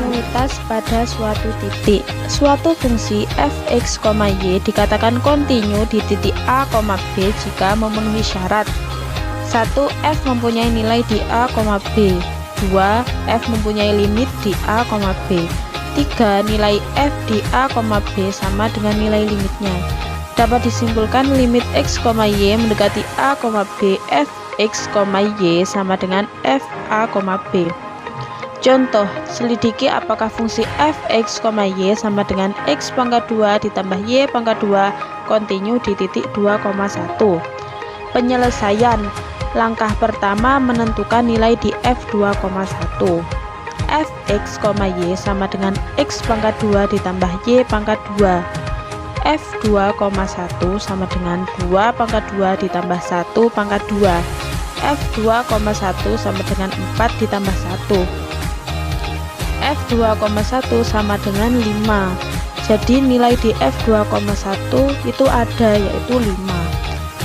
Unitas pada suatu titik. Suatu fungsi f(x, y) dikatakan kontinu di titik a, b jika memenuhi syarat. 1. F mempunyai nilai di a, b. 2. F mempunyai limit di a, b. 3. Nilai f di a, b sama dengan nilai limitnya. Dapat disimpulkan limit x, y mendekati a, b f(x, y) sama dengan f a, b. Contoh, selidiki apakah fungsi f(x, y) sama dengan x pangkat 2 ditambah y pangkat 2 kontinu di titik 2,1. Penyelesaian. Langkah pertama menentukan nilai di f2,1. f(x, y) sama dengan x pangkat 2 ditambah y pangkat 2. f2,1 sama dengan 2 pangkat 2 ditambah 1 pangkat 2. f2,1 sama dengan 4 ditambah 1. f2,1 sama dengan 5. Jadi nilai di f2,1 itu ada, yaitu 5.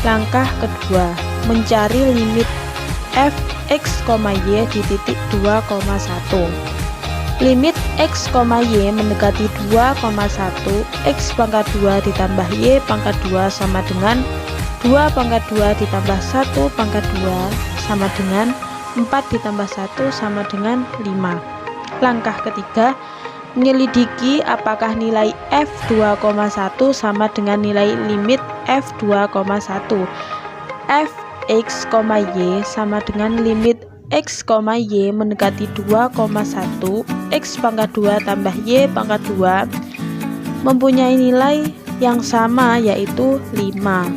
Langkah kedua, mencari limit f(x, y) di titik 2,1. Limit x, y mendekati 2,1, x pangkat 2 ditambah y pangkat 2 sama dengan 2 pangkat 2 ditambah 1 pangkat 2 sama dengan 4 ditambah 1 sama dengan 5. Langkah ketiga, menyelidiki apakah nilai f2,1 sama dengan nilai limit f2,1. f(x, y) sama dengan limit x, y mendekati 2,1, x pangkat 2 tambah y pangkat 2 mempunyai nilai yang sama, yaitu 5.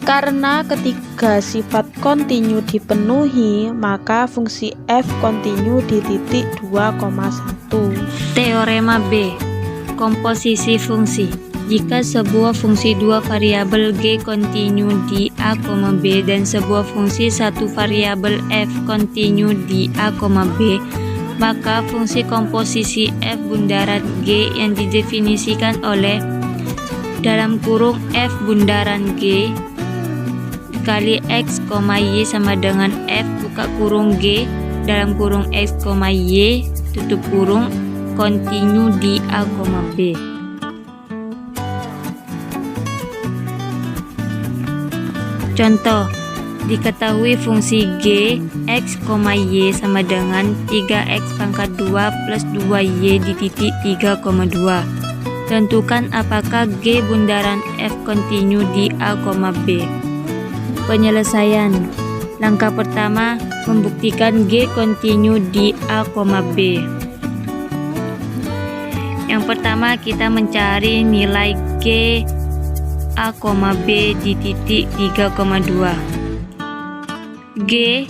Karena ketiga sifat kontinu dipenuhi, maka fungsi f kontinu di titik 2,1. Teorema B. Komposisi fungsi. Jika sebuah fungsi dua variabel g kontinu di a, b dan sebuah fungsi satu variabel f kontinu di a, b, maka fungsi komposisi f bundaran g yang didefinisikan oleh dalam kurung f bundaran g kali x, y sama dengan f buka kurung g dalam kurung x, y tutup kurung kontinu di a, b. Contoh, diketahui fungsi g, x, y sama dengan 3x pangkat 2 plus 2y di titik 3,2. Tentukan apakah g bundaran f kontinu di a, b. Penyelesaian. Langkah pertama, membuktikan g kontinu di a, b. Yang pertama, kita mencari nilai g a, b di titik 3,2. G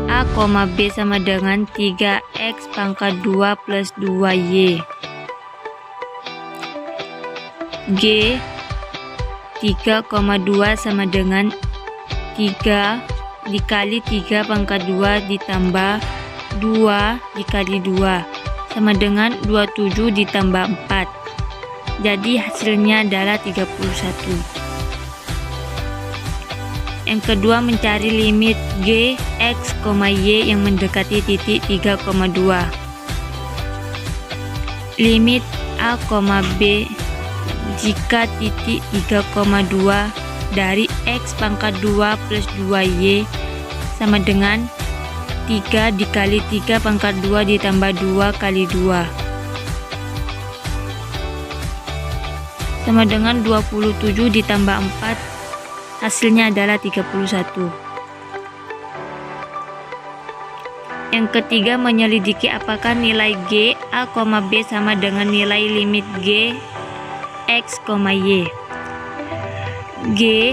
a, b sama dengan 3x pangkat 2 plus 2y. G 3,2 sama dengan 3 dikali 3 pangkat 2 ditambah 2 dikali 2 sama dengan 27 ditambah 4. Jadi hasilnya adalah 31. Yang kedua, mencari limit g, x, y yang mendekati titik 3,2. Limit a, b jika titik 3,2 dari x pangkat 2 plus 2y sama dengan 3 dikali 3 pangkat 2 ditambah 2 kali 2 sama dengan 27 ditambah 4, hasilnya adalah 31. Yang ketiga, menyelidiki apakah nilai g a, b sama dengan nilai limit g, x, y. G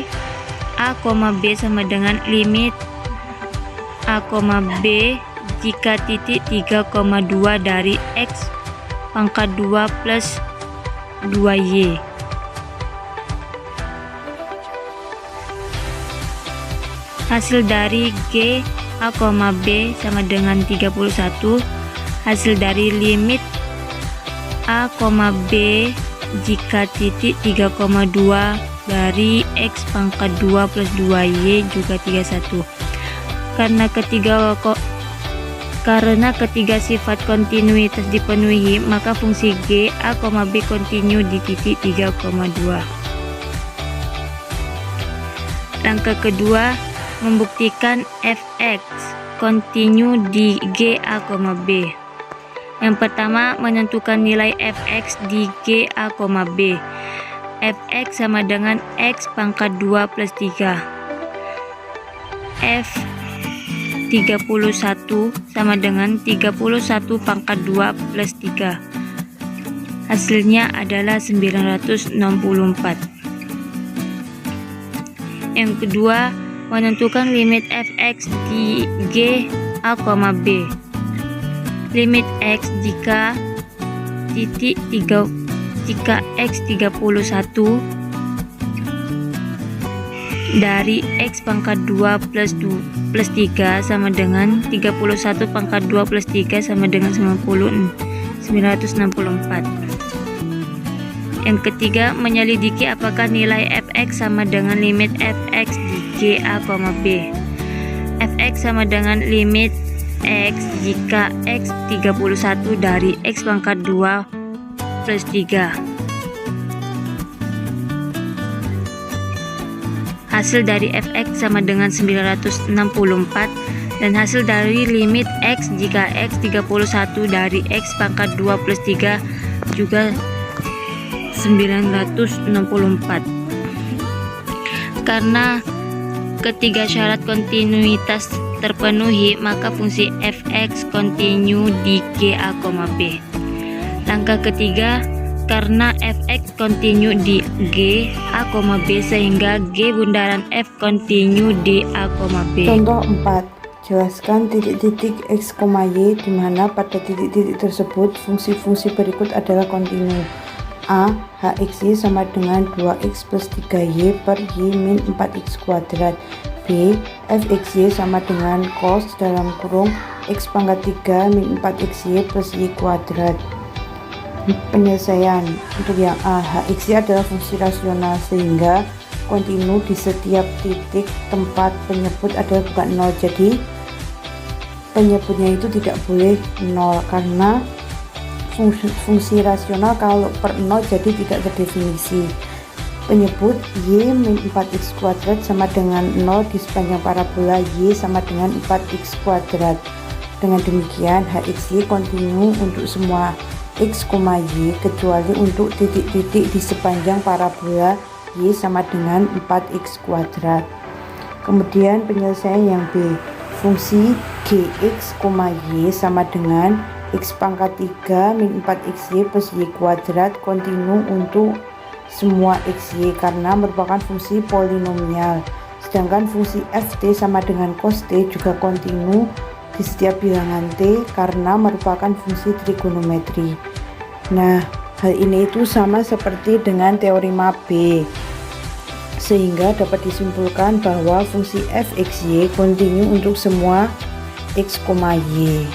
a, b sama dengan limit a, b jika titik 3,2 dari x pangkat 2 plus 2y. Hasil dari G A, B sama dengan 31. Hasil dari limit A, B jika titik 3,2 dari X pangkat 2 plus 2Y juga 31. Karena Karena ketiga sifat kontinuitas dipenuhi, maka fungsi G A, B kontinu di titik 3,2. Langkah kedua, membuktikan fx kontinu di G A, B. Yang pertama, menentukan nilai fx di G A, B. Fx sama dengan x pangkat 2 plus 3. F 31 sama dengan 31 pangkat 2 plus 3. Hasilnya adalah 964. Yang kedua, menentukan limit fx di G A, B. Limit x jika titik 3 jika x 31 dari x pangkat 2 plus 3 sama dengan 31 pangkat 2 plus 3 sama dengan 964. Yang ketiga, menyelidiki apakah nilai fx sama dengan limit fx di G A, B. Fx sama dengan limit x jika x 31 dari x pangkat 2 plus 3. Hasil dari fx sama dengan 964 dan hasil dari limit x jika x 31 dari x pangkat 2 plus 3 juga 964. Karena ketiga syarat kontinuitas terpenuhi, maka fungsi fx kontinu di G A, B. Langkah ketiga, karena fx kontinu di G A, B sehingga G bundaran f kontinu di A, B. Contoh 4. Jelaskan titik-titik x, y di mana pada titik-titik tersebut fungsi-fungsi berikut adalah kontinu. A. Hxy sama dengan 2x plus 3y per y min 4x kuadrat. B. Fxy sama dengan cos dalam kurung x pangkat 3 min 4xy plus y kuadrat. Penyelesaian. Untuk yang A, Hxy adalah fungsi rasional sehingga kontinu di setiap titik tempat penyebut adalah bukan 0. Jadi penyebutnya itu tidak boleh 0 karena fungsi rasional kalau per 0 jadi tidak terdefinisi. Penyebut y min 4x kuadrat sama dengan 0 di sepanjang parabola y sama dengan 4x kuadrat. Dengan demikian Hxy kontinu untuk semua x, y kecuali untuk titik-titik di sepanjang parabola y sama dengan 4x kuadrat. Kemudian penyelesaian yang B, fungsi gx, y sama dengan x pangkat 3 min 4xy plus y kuadrat kontinu untuk semua xy karena merupakan fungsi polinomial. Sedangkan fungsi ft sama dengan cos t juga kontinu di setiap bilangan t karena merupakan fungsi trigonometri. Nah, hal ini itu sama seperti dengan teorema B, sehingga dapat disimpulkan bahwa fungsi fxy kontinu untuk semua x, y.